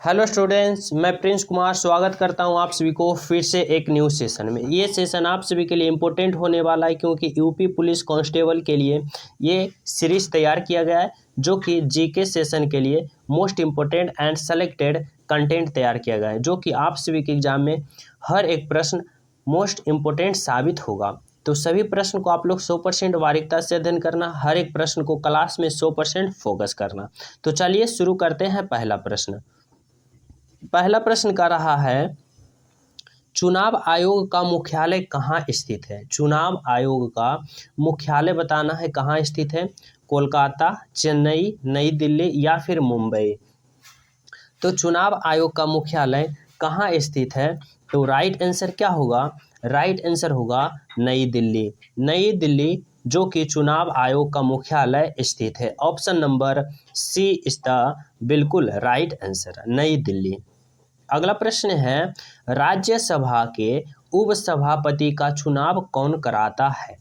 Hello students, मैं Prince Kumar स्वागत करता हूं आप सभी को फिर से एक न्यू सेशन में। ये सेशन आप सभी के लिए इम्पोर्टेंट होने वाला है क्योंकि यूपी पुलिस कांस्टेबल के लिए ये सीरीज तैयार किया गया है जो कि जीके सेशन के लिए most important and selected content तैयार किया गया है जो कि आप सभी के एग्जाम में हर एक प्रश्न मोस्ट इम्पोर्टेंट साबित होगा। तो सभी प्रश्न को आप लोग 100% बारीकता से अध्ययन करना, हर एक प्रश्न को क्लास में 100% फोकस करना। तो चलिए शुरू करते हैं। पहला प्रश्न का रहा है, चुनाव आयोग का मुख्यालय कहाँ स्थित है। चुनाव आयोग का मुख्यालय बताना है कहाँ स्थित है। कोलकाता, चेन्नई, नई दिल्ली या फिर मुंबई। तो चुनाव आयोग का मुख्यालय कहाँ स्थित है, तो राइट आंसर क्या होगा। राइट आंसर होगा नई दिल्ली। नई दिल्ली जो कि चुनाव आयोग का मुख्यालय स्थित है। Option number C is the बिल्कुल राइट आंसर, नई दिल्ली। अगला प्रश्न है, राज्यसभा के उपसभापति का चुनाव कौन कराता है।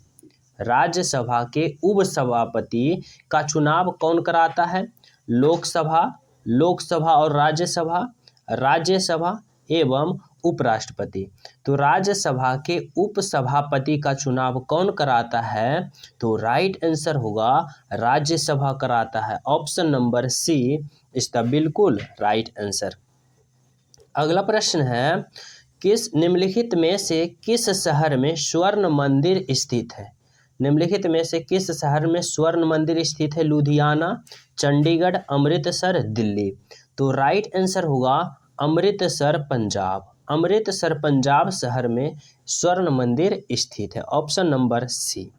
राज्यसभा के उपसभापति का चुनाव कौन कराता है। लोकसभा, लोकसभा और राज्यसभा, राज्यसभा एवं उपराष्ट्रपति। तो राज्यसभा के उपसभापति का चुनाव कौन कराता है, तो राइट आंसर होगा राज्यसभा कराता है। Option number C is the बिल्कुल राइट आंसर। अगला प्रश्न है, निम्नलिखित में से किस शहर में स्वर्ण मंदिर स्थित है। निम्नलिखित में से किस शहर में स्वर्ण मंदिर स्थित है। लुधियाना, चंडीगढ़, अमृतसर, दिल्ली। तो राइट आंसर होगा अमृतसर पंजाब। अमृतसर पंजाब शहर में स्वर्ण मंदिर स्थित है। Option number C.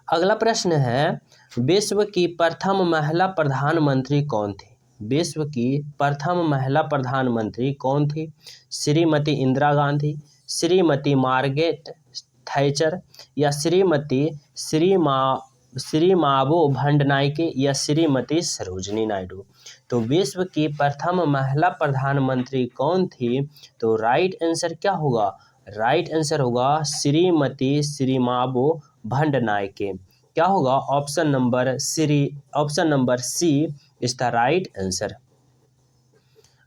अगला प्रश्न है, विश्व की प्रथम महिला प्रधानमंत्री कौन थी। विश्व की प्रथम महिला प्रधानमंत्री कौन थी। श्रीमती इंदिरा गांधी, श्रीमती मार्गरेट थैचर या श्रीमावो भंडनायके या श्रीमती सरोजिनी नायडू। तो विश्व की प्रथम महिला प्रधानमंत्री कौन थी, तो राइट आंसर क्या होगा। राइट आंसर होगा श्रीमती श्रीमावो भंडनायके। क्या होगा। Option number C is the right answer.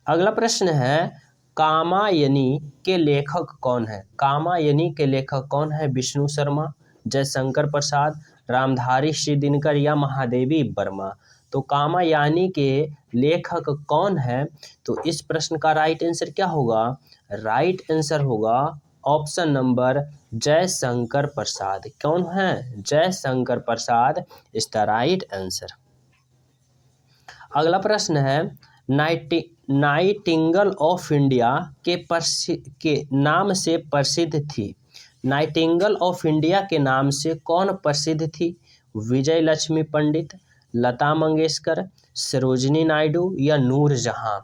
अगला प्रश्न है, कामायनी के लेखक कौन है। कामायनी के लेखक कौन है। विष्णु शर्मा, जयशंकर प्रसाद, रामधारी सिंह दिनकर या महादेवी वर्मा। तो कामायनी के लेखक कौन है, तो इस प्रश्न का राइट आंसर क्या होगा। राइट आंसर होगा ऑप्शन नंबर जयशंकर प्रसाद। कौन है। Jaishankar Prasad is the right answer. अगला प्रश्न है, नाइटिंगेल ऑफ इंडिया के नाम से प्रसिद्ध थी। नाइटिंगेल ऑफ इंडिया के नाम से कौन प्रसिद्ध थी। विजय लक्ष्मी पंडित, लता मंगेशकर, सरोजिनी नायडू या नूरजहां।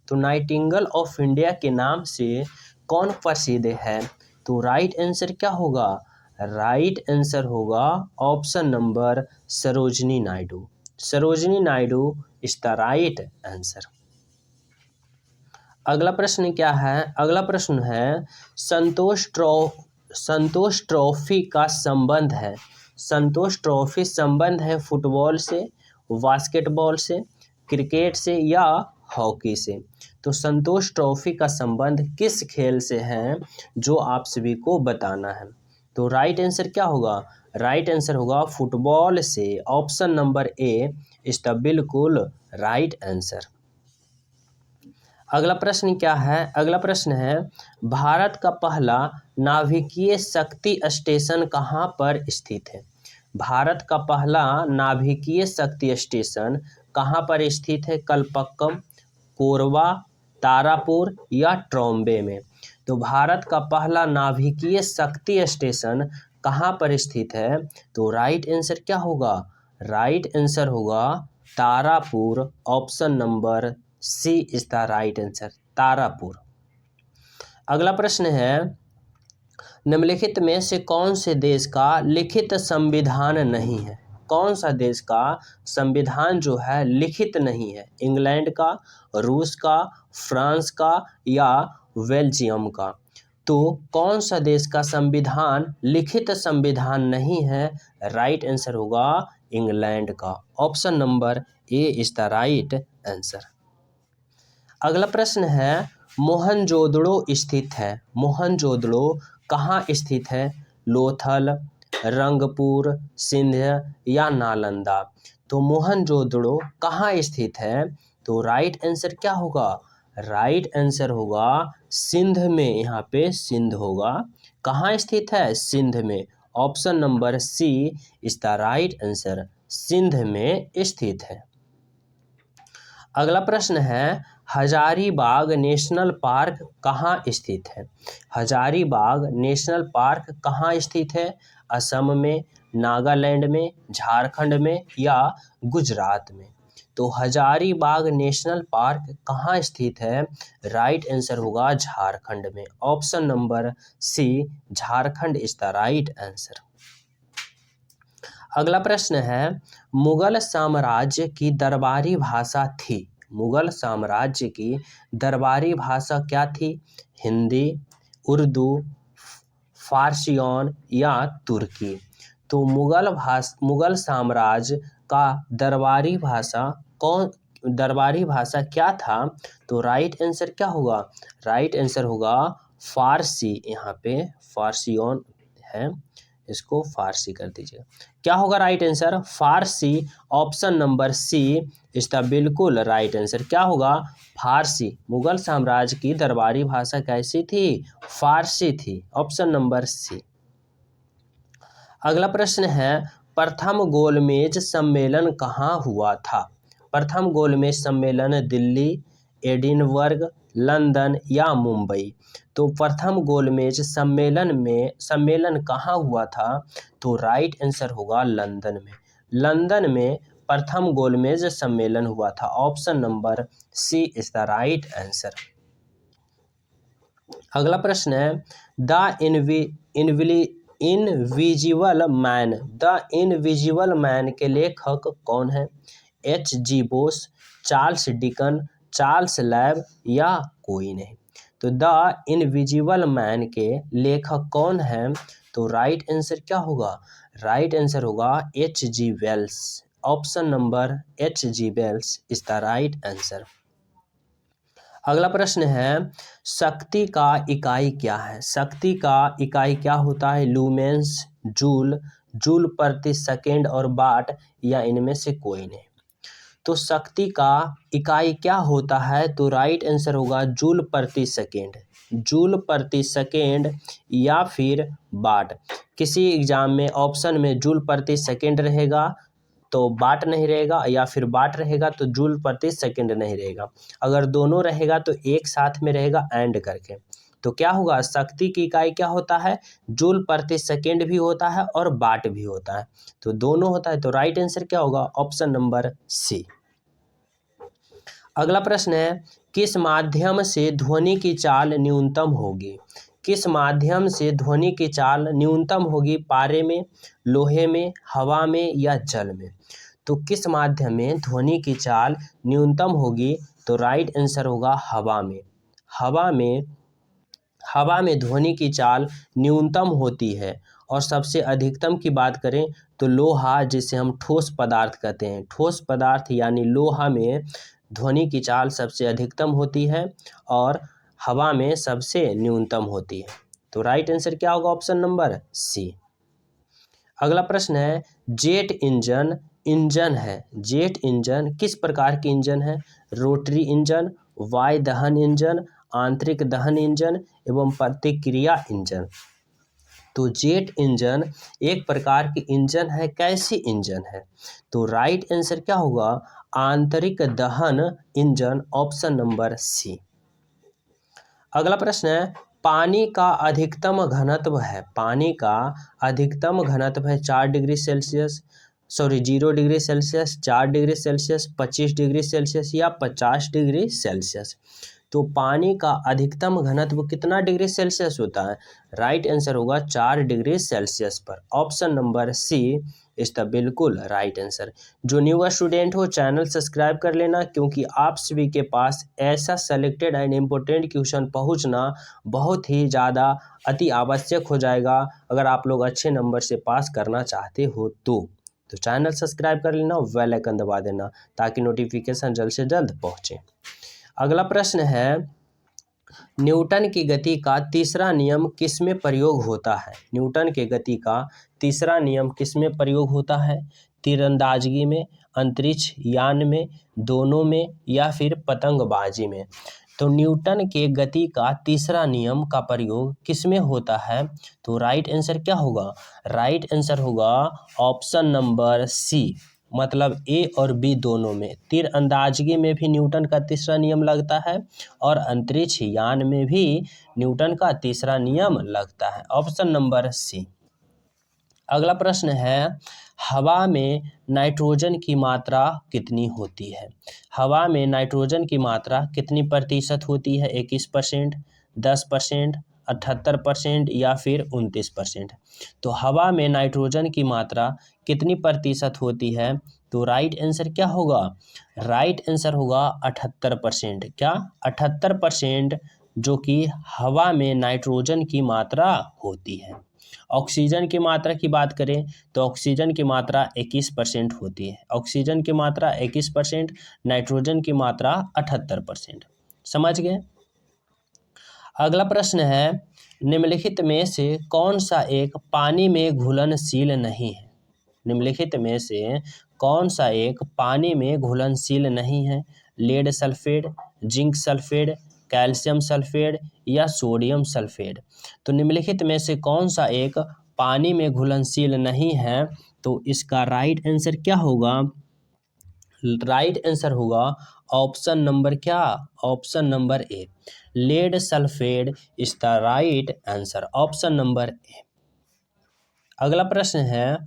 तो नाइटिंगेल ऑफ इंडिया के नाम से कौन प्रसिद्ध है, तो राइट आंसर क्या होगा। राइट आंसर होगा option number Sarojini Naidu. Sarojini Naidu is the right answer. अगला प्रश्न क्या है। अगला प्रश्न है, संतोष ट्रॉफी का संबंध है। संतोष ट्रॉफी संबंध है फुटबॉल से, बास्केटबॉल से, क्रिकेट से या हॉकी से। तो संतोष ट्रॉफी का संबंध किस खेल से है, जो आप सभी को बताना है। तो राइट आंसर क्या होगा। राइट आंसर होगा फुटबॉल से। Option number A is the बिल्कुल राइट आंसर। अगला प्रश्न क्या है। अगला प्रश्न है, भारत का पहला नाभिकीय शक्ति स्टेशन कहाँ पर स्थित है। भारत का पहला नाभिकीय शक्ति स्टेशन कहाँ पर स्थित है। कलपक्कम, कोरबा, तारापुर या ट्रॉम्बे में। तो भारत का पहला नाभिकीय शक्ति स्टेशन कहाँ पर स्थित है, तो राइट आंसर क्या होगा। राइट आंसर होगा Tarapur. Option number C is the right answer, Tarapur. अगला प्रश्न है, निम्नलिखित में से कौन से देश का लिखित संविधान नहीं है। कौन सा देश का संविधान जो है लिखित नहीं है। इंग्लैंड का, रूस का, फ्रांस का या बेल्जियम का। तो कौन सा देश का संविधान लिखित संविधान नहीं है, राइट आंसर होगा इंग्लैंड का। Option number A is the right answer. अगला प्रश्न है मोहनजोदड़ो स्थित है। मोहनजोदड़ो कहाँ स्थित है? लोथल, रंगपुर, सिंध या नालंदा। तो मोहनजोदड़ो कहाँ स्थित है? तो राइट आंसर क्या होगा? राइट आंसर होगा सिंध में। यहाँ पे सिंध होगा। कहाँ स्थित है? सिंध में। Option number C is the right answer, Sindh में स्थित है। अगला प्रश्न है हजारीबाग नेशनल पार्क कहाँ स्थित है? हजारीबाग नेशनल पार्क कहाँ स्थित है? असम में, नागालैंड में, झारखंड में या गुजरात में। तो हजारीबाग नेशनल पार्क कहाँ स्थित है? राइट आंसर होगा झारखंड में। Option number C Jharkhand is the right answer. अगला प्रश्न है मुगल साम्राज्य की दरबारी भाषा थी। मुगल साम्राज्य की दरबारी भाषा क्या थी? हिंदी, उर्दू, फारसियन या तुर्की। तो मुगल साम्राज्य का दरबारी भाषा क्या था? तो राइट आंसर क्या होगा? राइट आंसर होगा फारसी। यहाँ पे फारसियन है, इसको फारसी कर दीजिए। क्या होगा राइट आंसर? फारसी। ऑप्शन नंबर सी इस द बिल्कुल राइट आंसर। क्या होगा? फारसी। मुगल साम्राज्य की दरबारी भाषा कैसी थी? फारसी थी। Option number C. अगला प्रश्न है प्रथम गोलमेज सम्मेलन कहाँ हुआ था? प्रथम गोलमेज सम्मेलन दिल्ली, एडिनबर्ग, लंदन या मुंबई। तो प्रथम गोलमेज सम्मेलन कहाँ हुआ था? तो राइट आंसर होगा लंदन में। लंदन में प्रथम गोलमेज सम्मेलन हुआ था। Option number C is the right answer. अगला प्रश्न है द इनविजिबल मैन के लेखक कौन है? H.G. Bose, Charles Dickens, Charles lab या कोई नहीं। तो द इनविजिबल मैन के लेखक कौन है? तो राइट आंसर क्या होगा? राइट आंसर होगा H.G. Wells. Option number H.G. Wells is the right answer. अगला प्रश्न है शक्ति का इकाई क्या है? शक्ति का इकाई क्या होता है? लूमेंस, जूल, जूल प्रति सेकेंड और वाट या इनमें से कोई नहीं। तो शक्ति का इकाई क्या होता है? तो राइट आंसर होगा जूल प्रति सेकेंड। जूल प्रति सेकेंड या फिर वाट। किसी एग्जाम में ऑप्शन में जूल प्रति सेकेंड रहेगा तो वाट नहीं रहेगा, या फिर वाट रहेगा तो जूल प्रति सेकेंड नहीं रहेगा। अगर दोनों रहेगा तो एक साथ में रहेगा एंड करके। तो क्या होगा? शक्ति की इकाई क्या होता है? जूल प्रति सेकेंड भी होता है और वाट भी होता है। तो दोनों होता है। तो राइट आंसर क्या होगा? Option number C. अगला प्रश्न है किस माध्यम से ध्वनि की चाल न्यूनतम होगी? किस माध्यम से ध्वनि की चाल न्यूनतम होगी? पारे में, लोहे में, हवा में या जल में। तो किस माध्यम में ध्वनि की चाल न्यूनतम होगी? तो राइट आंसर होगा हवा में। हवा में ध्वनि की चाल न्यूनतम होती है। और सबसे अधिकतम की बात करें तो लोहा, जिसे हम ठोस पदार्थ कहते हैं, ठोस पदार्थ यानी लोहा में ध्वनि की चाल सबसे अधिकतम होती है और हवा में सबसे न्यूनतम होती है। तो राइट आंसर क्या होगा? Option number C. अगला प्रश्न है जेट इंजन है। जेट इंजन किस प्रकार की इंजन है? रोटरी इंजन, वायु दहन इंजन, आंतरिक दहन इंजन एवं प्रतिक्रिया इंजन। तो जेट इंजन एक प्रकार की इंजन है। कैसी इंजन है? तो राइट आंसर क्या होगा? आंतरिक दहन इंजन। Option number C. अगला प्रश्न है पानी का अधिकतम घनत्व है। पानी का अधिकतम घनत्व है 4 degree Celsius, 0 degree Celsius, 4 degree Celsius, 25 degree Celsius या 50 डिग्री सेल्सियस। तो पानी का अधिकतम घनत्व कितना डिग्री सेल्सियस होता है? राइट आंसर होगा 4 डिग्री सेल्सियस पर। Option number C is the बिल्कुल राइट आंसर। जो न्यू स्टूडेंट हो चैनल सब्सक्राइब कर लेना, क्योंकि आप सभी के पास ऐसा सेलेक्टेड एंड इम्पोर्टेंट क्वेश्चन पहुंचना बहुत ही ज़्यादा अति आवश्यक हो जाएगा अगर आप लोग अच्छे नंबर से पास करना चाहते हो। तो चैनल सब्सक्राइब कर लेना, बेल आइकन दबा देना ताकि नोटिफिकेशन जल्द से जल्द पहुँचे। अगला प्रश्न है, न्यूटन की गति का तीसरा नियम किसमें प्रयोग होता है? न्यूटन के गति का तीसरा नियम किसमें प्रयोग होता है? तीरंदाजगी में, अंतरिक्ष यान में, दोनों में या फिर पतंगबाजी में? तो न्यूटन के गति का तीसरा नियम का प्रयोग किसमें होता है? तो राइट आंसर क्या होगा? राइट आंसर होगा ऑप्शन नंबर सी, मतलब ए और बी दोनों में। तीरंदाजगी में भी न्यूटन का तीसरा नियम लगता है और अंतरिक्ष यान में भी न्यूटन का तीसरा नियम लगता है। Option number C. अगला प्रश्न है, हवा में नाइट्रोजन की मात्रा कितनी होती है? हवा में नाइट्रोजन की मात्रा कितनी प्रतिशत होती है? 21%, 10%, 78% या फिर 29%? तो हवा में नाइट्रोजन की मात्रा कितनी प्रतिशत होती है? तो राइट आंसर क्या होगा? राइट आंसर होगा 78%। क्या? 78% जो कि हवा में नाइट्रोजन की मात्रा होती है। ऑक्सीजन की मात्रा की बात करें तो ऑक्सीजन की मात्रा 21% होती है। ऑक्सीजन की मात्रा 21%, नाइट्रोजन की मात्रा 78%। समझ गए? अगला प्रश्न है, निम्नलिखित में से कौन सा एक पानी में घुलनशील नहीं है? निम्नलिखित में से कौन सा एक पानी में घुलनशील नहीं है? Lead sulphate, zinc sulphate, calcium sulphate या सोडियम सल्फेट? तो निम्नलिखित में से कौन सा एक पानी में घुलनशील नहीं है? तो इसका राइट आंसर क्या होगा? राइट आंसर होगा ऑप्शन नंबर क्या? Option number A, lead sulphate is the right answer. Option number A. अगला प्रश्न है,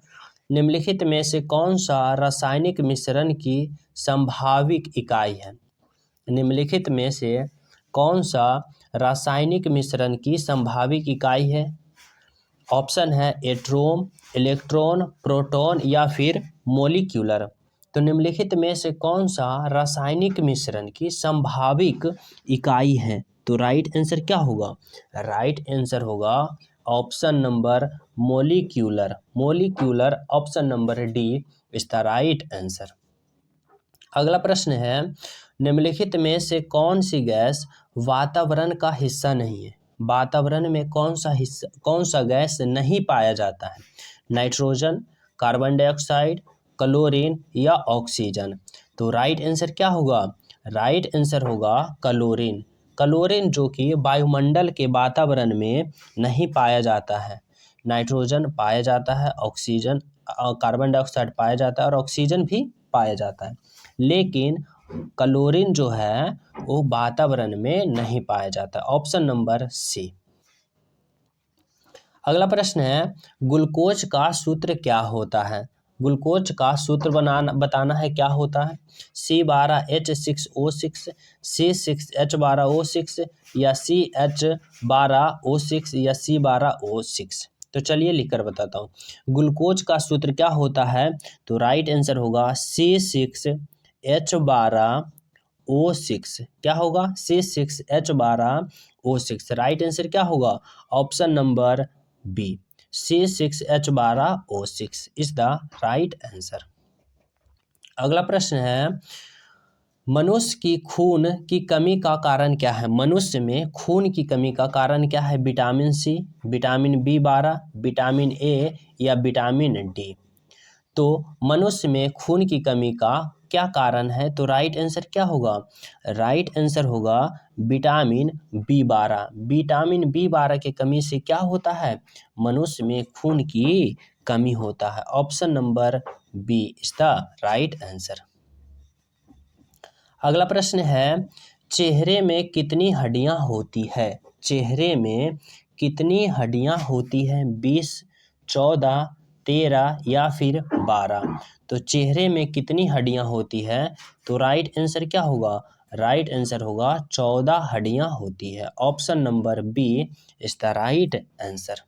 निम्नलिखित में से कौन सा रासायनिक मिश्रण की संभावित इकाई है? निम्नलिखित में से कौन सा रासायनिक मिश्रण की संभावित इकाई है? ऑप्शन है एटॉम, इलेक्ट्रॉन, प्रोटॉन या फिर मॉलिक्यूलर। तो निम्नलिखित में से कौन सा रासायनिक मिश्रण की संभावित इकाई है? तो राइट आंसर क्या होगा? राइट आंसर होगा option number molecular. Molecular, option number D is the right answer. अगला प्रश्न है, निम्नलिखित में से कौन सी गैस वातावरण का हिस्सा नहीं है? वातावरण में कौन सा गैस नहीं पाया जाता है? नाइट्रोजन, कार्बन डाइऑक्साइड, क्लोरीन या ऑक्सीजन? तो राइट आंसर क्या होगा? राइट आंसर होगा क्लोरीन। क्लोरीन जो कि वायुमंडल के वातावरण में नहीं पाया जाता है। नाइट्रोजन पाया जाता है, ऑक्सीजन, कार्बन डाइऑक्साइड पाया जाता है और ऑक्सीजन भी पाया जाता है, लेकिन क्लोरीन जो है वो वातावरण में नहीं पाया जाता। Option number C. अगला प्रश्न है, ग्लूकोज का सूत्र क्या होता है? ग्लूकोज का सूत्र बताना है क्या होता है? C12H6O6, C6H12O6 या CH12O6 या C12O6? तो चलिए लिखकर बताता हूँ। ग्लूकोज का सूत्र क्या होता है? तो राइट आंसर होगा C6H12O6। क्या होगा? C6H12O6। राइट आंसर क्या होगा? Option number B, C6H12O6 is the right answer. अगला प्रश्न है, मनुष्य की खून की कमी का कारण क्या है? मनुष्य में खून की कमी का कारण क्या है? Vitamin C, vitamin B12, vitamin A या विटामिन डी? तो मनुष्य में खून की कमी का क्या कारण है? तो राइट आंसर क्या होगा? राइट आंसर होगा विटामिन B12। विटामिन B12 की कमी से क्या होता है? मनुष्य में खून की कमी होता है। Option number B is the right answer. अगला प्रश्न है, चेहरे में कितनी हड्डियां होती है? चेहरे में कितनी हड्डियां होती हैं? 20, 14, 13 या फिर 12? तो चेहरे में कितनी हड्डियां होती है? तो राइट आंसर क्या होगा? राइट आंसर होगा 14 हड्डियां होती है। Option number B is the right answer.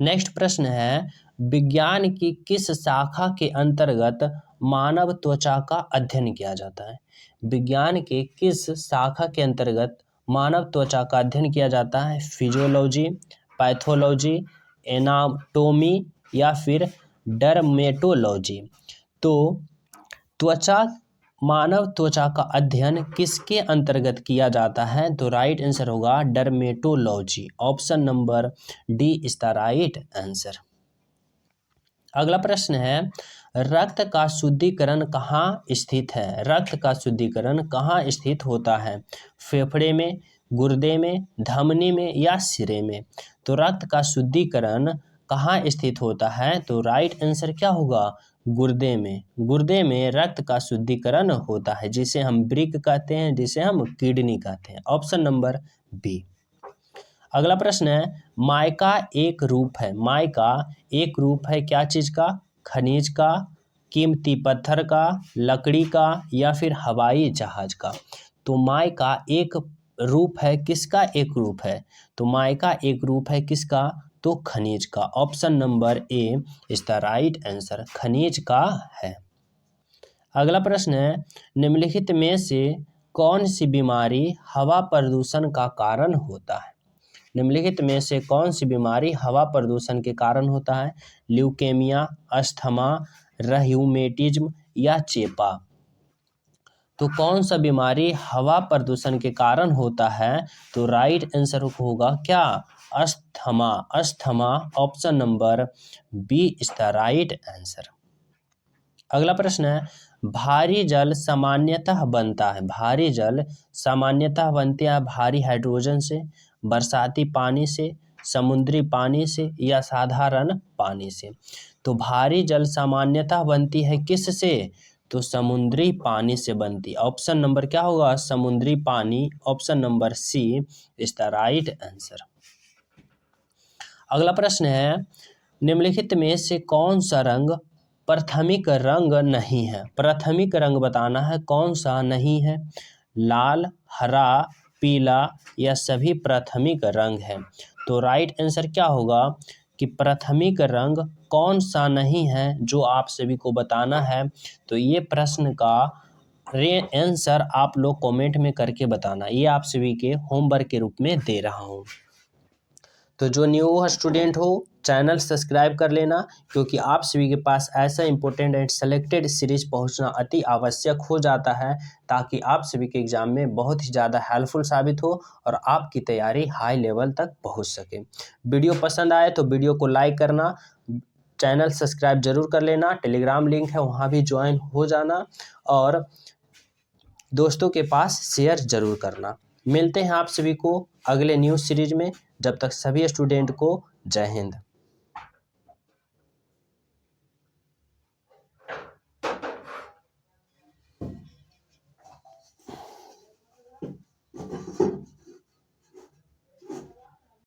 Next प्रश्न है, विज्ञान की किस शाखा के अंतर्गत मानव त्वचा का अध्ययन किया जाता है? विज्ञान के किस शाखा के अंतर्गत मानव त्वचा का अध्ययन किया जाता है? फिजियोलॉजी, पैथोलॉजी, एनाटोमी या फिर डर्मेटोलॉजी? तो त्वचा मानव त्वचा का अध्ययन किसके अंतर्गत किया जाता है? तो राइट आंसर होगा dermatology. Option number D is the right answer. अगला प्रश्न है, रक्त का शुद्धिकरण कहाँ स्थित है? रक्त का शुद्धिकरण कहाँ स्थित होता है? फेफड़े में, गुर्दे में, धमनी में या सिरे में? तो रक्त का शुद्धिकरण कहाँ स्थित होता है? तो राइट आंसर क्या होगा? गुर्दे में। गुर्दे में रक्त का शुद्धिकरण होता है, जिसे हम वृक्क कहते हैं, जिसे हम किडनी कहते हैं। Option number B. अगला प्रश्न है, माइका एक रूप है। माइका एक रूप है क्या चीज का? खनिज का, कीमती पत्थर का, लकड़ी का या फिर हवाई जहाज का? तो माइका एक रूप है किसका? एक रूप है। तो माइका एक रूप है किसका? तो खनिज का। Option number A is the right answer, खनिज का है। अगला प्रश्न है, निम्नलिखित में से कौन सी बीमारी हवा प्रदूषण का कारण होता है? निम्नलिखित में से कौन सी बीमारी हवा प्रदूषण के कारण होता है? ल्यूकेमिया, अस्थमा, रह्यूमेटिज्म या चेपा? तो कौन सा बीमारी हवा प्रदूषण के कारण होता है? तो राइट आंसर होगा क्या? Asthma. Asthma. Option number B is the right answer. अगला प्रश्न है, भारी जल सामान्यतः बनता है। भारी जल सामान्यतः बनते हैं भारी हाइड्रोजन से, बरसाती पानी से, समुद्री पानी से या साधारण पानी से? तो भारी जल सामान्यतः बनती है किस से? तो समुद्री पानी से बनती है। ऑप्शन नंबर क्या होगा? समुद्री पानी। Option number C is the right answer. अगला प्रश्न है, निम्नलिखित में से कौन सा रंग प्राथमिक रंग नहीं है? प्राथमिक रंग बताना है, कौन सा नहीं है? लाल, हरा, पीला या सभी प्राथमिक रंग है? तो राइट आंसर क्या होगा कि प्राथमिक रंग कौन सा नहीं है, जो आप सभी को बताना है। तो ये प्रश्न का आंसर आप लोग कमेंट में करके बताना, ये आप सभी के होमवर्क के रूप में दे रहा हूँ। तो जो न्यू स्टूडेंट हो चैनल सब्सक्राइब कर लेना, क्योंकि आप सभी के पास ऐसा इंपॉर्टेंट एंड सेलेक्टेड सीरीज पहुंचना अति आवश्यक हो जाता है, ताकि आप सभी के एग्जाम में बहुत ही ज़्यादा हेल्पफुल साबित हो और आपकी तैयारी हाई लेवल तक पहुंच सके। वीडियो पसंद आए तो वीडियो को लाइक करना, चैनल सब्सक्राइब जरूर कर लेना, टेलीग्राम लिंक है वहाँ भी ज्वाइन हो जाना और दोस्तों के पास शेयर जरूर करना। मिलते हैं आप सभी को अगले न्यूज़ सीरीज में। जब तक सभी स्टूडेंट को जय हिंद।